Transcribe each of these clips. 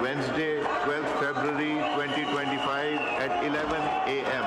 Wednesday 12th February 2025 at 11 AM.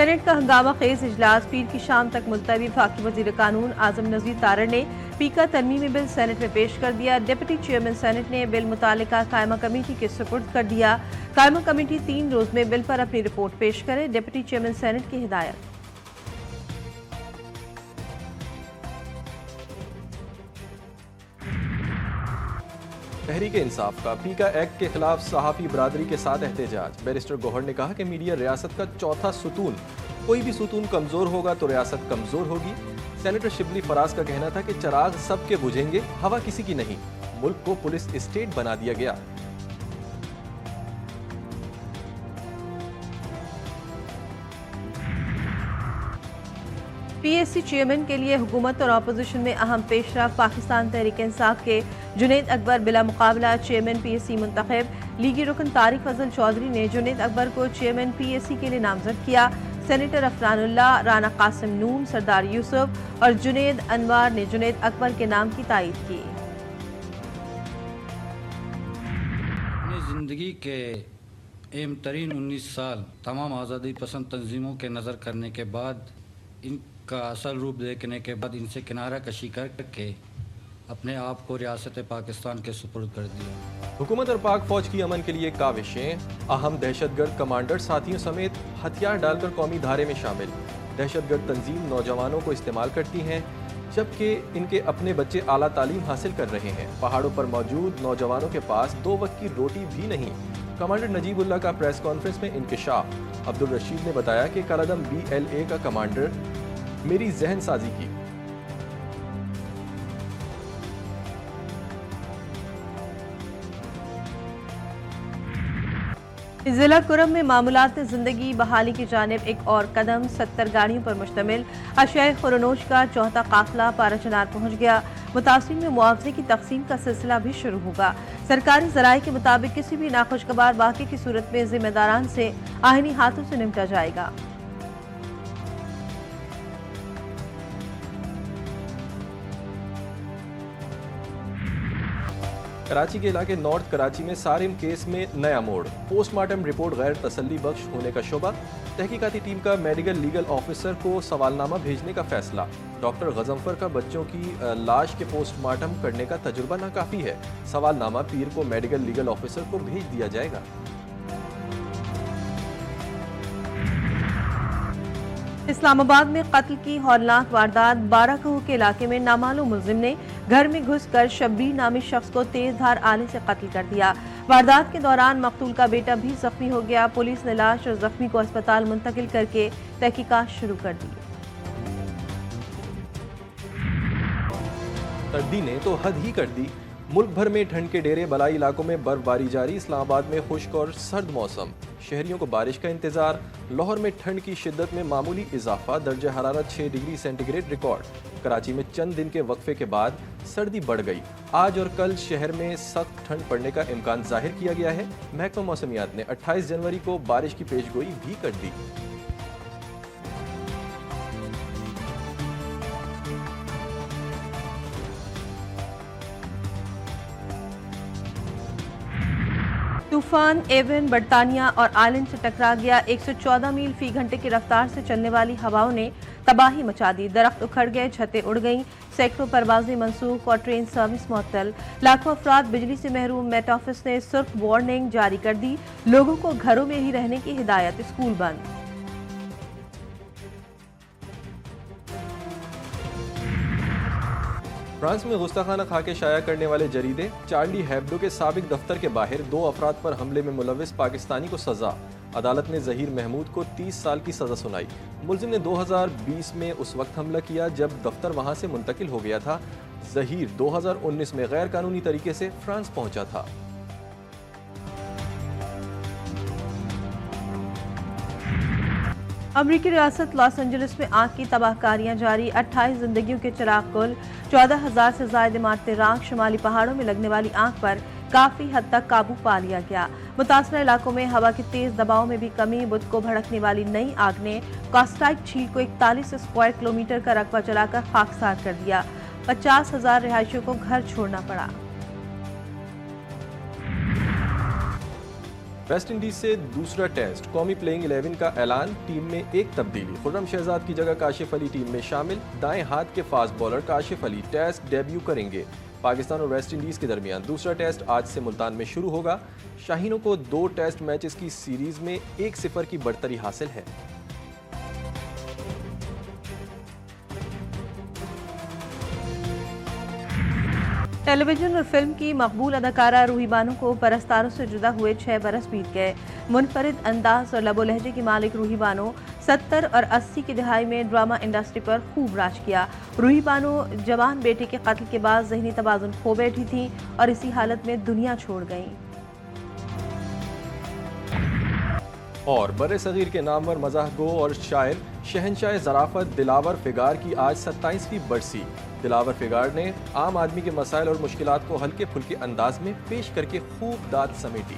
Saint کا ہنگامہ خیز اجلاس پیر کی شام تک ملتوی۔ وفاقی وزیر قانون اعظم نذیر تارڑ نے پی کا ترمیمی بل سینٹ میں پیش کر دیا۔ ڈپٹی چیئرمین سینٹ نے بل متعلقہ قائمہ کمیٹی کے سپرد کر دیا۔ قائمہ کمیٹی 3 روز میں بل پر اپنی رپورٹ پیش کرے۔ ڈپٹی چیئرمین سینٹ کی ہدایت۔ تحریک انصاف کا پی کا ایکٹ کے خلاف صحافی برادری کے ساتھ احتجاج۔ بیرسٹر گوہر نے کہا کہ میڈیا ریاست کا چوتھا ستون، کوئی بھی ستون کمزور ہوگا تو ریاست کمزور ہوگی۔ سینیٹر شبلی فراز کا کہنا تھا کہ چراغ سب کے بجھیں گے، ہوا کسی کی نہیں۔ ملک کو پولیس اسٹیٹ بنا دیا گیا۔ پی ایس سی چیئرمین کے لیے حکومت اور اپوزیشن میں اہم پیش رفت۔ پاکستان تحریک انصاف کے جنید اکبر بلا مقابلہ چیئرمین پی ایس سی منتخب۔ لیگی رکن طارق فضل چودھری نے جنید اکبر کو چیئرمین پی ایس سی کے لیے نامزد کیا۔ سینیٹر عفران اللہ، رانا قاسم نون، سردار یوسف اور جنید انوار نے جنید اکبر کے نام کی تائید کی۔ اپنی زندگی کے اہم ترین 19 سال تمام آزادی پسند تنظیموں کے نظر کرنے کے بعد، ان کا اصل روپ دیکھنے کے بعد ان سے کنارہ کشی کر کے اپنے آپ کو ریاست پاکستان کے سپرد کر دیا۔ حکومت اور پاک فوج کی امن کے لیے کاوشیں۔ اہم دہشت گرد کمانڈر ساتھیوں سمیت ہتھیار ڈال کر قومی دھارے میں شامل۔ دہشت گرد تنظیم نوجوانوں کو استعمال کرتی ہیں جبکہ ان کے اپنے بچے اعلیٰ تعلیم حاصل کر رہے ہیں۔ پہاڑوں پر موجود نوجوانوں کے پاس 2 وقت کی روٹی بھی نہیں۔ کمانڈر نجیب اللہ کا پریس کانفرنس میں انکشاف۔ عبدالرشید نے بتایا کہ کالعدم BLA کا کمانڈر میری ذہن سازی کی۔ ضلع کرم میں معمولات زندگی بحالی کی جانب ایک اور قدم۔ 70 گاڑیوں پر مشتمل اشیاء خورنوش کا 4تھا قافلہ پارا چنار پہنچ گیا۔ متاثرین میں معاوضے کی تقسیم کا سلسلہ بھی شروع ہوگا۔ سرکاری ذرائع کے مطابق کسی بھی ناخوشگوار واقعے کی صورت میں ذمہ داران سے آئینی ہاتھوں سے نمٹا جائے گا۔ کراچی کے علاقے نارتھ کراچی میں سارم کیس میں نیا موڑ۔ پوسٹ مارٹم رپورٹ غیر تسلی بخش ہونے کا شبہ۔ تحقیقاتی ٹیم کا میڈیکل لیگل آفیسر کو سوالنامہ بھیجنے کا فیصلہ۔ ڈاکٹر غضنفر کا بچوں کی لاش کے پوسٹ مارٹم کرنے کا تجربہ ناکافی ہے۔ سوالنامہ پیر کو میڈیکل لیگل آفیسر کو بھیج دیا جائے گا۔ اسلام آباد میں قتل کی ہولناک واردات۔ بارہ کے علاقے میں نامعلوم ملزم نے گھر میں گھس کر شبیر نامی شخص کو تیز دھار آلے سے قتل کر دیا۔ واردات کے دوران مقتول کا بیٹا بھی زخمی ہو گیا۔ پولیس نے لاش اور زخمی کو ہسپتال منتقل کر کے تحقیقات شروع کر دی۔ سردی نے تو حد ہی کر دی۔ ملک بھر میں ٹھنڈ کے ڈیرے، بالائی علاقوں میں برف باری جاری۔ اسلام آباد میں خشک اور سرد موسم، شہریوں کو بارش کا انتظار۔ لاہور میں ٹھنڈ کی شدت میں معمولی اضافہ، درجہ حرارت 6 degree centigrade record. Karachi میں چند دن کے وقفے کے بعد سردی بڑھ گئی۔ آج اور کل شہر میں سخت ٹھنڈ پڑنے کا امکان ظاہر کیا گیا ہے۔ محکمہ موسمیات نے 28 جنوری کو بارش کی پیشگوئی بھی کر دی۔ طوفان ایون برطانیہ اور آئرلینڈ سے ٹکرا گیا۔ 114 میل فی گھنٹے کی رفتار سے چلنے والی ہواؤں نے تباہی مچا دی۔ درخت اکھڑ گئے، چھتیں اڑ گئیں، سینکڑوں پروازیں منسوخ اور ٹرین سروس معطل۔ لاکھوں افراد بجلی سے محروم۔ میٹ آفس نے سرخ وارننگ جاری کر دی، لوگوں کو گھروں میں ہی رہنے کی ہدایت۔ اسکول بند۔ فرانس میں گستاخانہ خاکے شائع کرنے والے جریدے چارلی ہیبڈو کے سابق دفتر کے باہر 2 افراد پر حملے میں ملوث پاکستانی کو سزا۔ عدالت نے ظہیر محمود کو 30 سال کی سزا سنائی۔ ملزم نے 2020 میں اس وقت حملہ کیا جب دفتر وہاں سے منتقل ہو گیا تھا۔ ظہیر 2019 میں غیر قانونی طریقے سے فرانس پہنچا تھا۔ امریکی ریاست لاس اینجلس میں آگ کی تباہ کاریاں جاری۔ 28 زندگیوں کے چراغ گل، 14,000 سے زائد عمارتیں راکھ۔ شمالی پہاڑوں میں لگنے والی آگ پر کافی حد تک قابو پا لیا گیا۔ متاثرہ علاقوں میں ہوا کے تیز دباؤ میں بھی کمی۔ بدھ کو بھڑکنے والی نئی آگ نے کاسٹائک جھیل کو 41 اسکوائر کلومیٹر کا رقبہ جلا کر خاکسار کر دیا۔ 50,000 رہائشیوں کو گھر چھوڑنا پڑا۔ ویسٹ انڈیز سے دوسرا ٹیسٹ، قومی پلئنگ 11 کا اعلان، ٹیم میں ایک تبدیلی، خرم شہزاد کی جگہ کاشف علی ٹیم میں شامل، دائیں ہاتھ کے فاسٹ بالر کاشف علی ٹیسٹ ڈیبیو کریں گے۔ پاکستان اور ویسٹ انڈیز کے درمیان دوسرا ٹیسٹ آج سے ملتان میں شروع ہوگا۔ شاہینوں کو 2 ٹیسٹ میچز کی سیریز میں 1-0 کی برتری حاصل ہے۔ ٹیلی ویژن اور فلم کی مقبول اداکارہ روحی بانو کو پرستاروں سے جدا ہوئے 6 برس بیت گئے۔ منفرد انداز اور لب و لہجے کی مالک روحی بانو 70 اور 80 کی دہائی میں ڈرامہ انڈسٹری پر خوب راج کیا۔ روحی بانو جوان بیٹے کے قتل کے بعد ذہنی توازن کھو بیٹھی تھیں اور اسی حالت میں دنیا چھوڑ گئیں۔ اور بر صغیر کے نامور مزاح گو اور شاعر شہنشاہ ظرافت دلاور فگار کی آج 27ویں برسی۔ دلاور فگار نے عام آدمی کے مسائل اور مشکلات کو ہلکے پھلکے انداز میں پیش کر کے خوب داد سمیٹی۔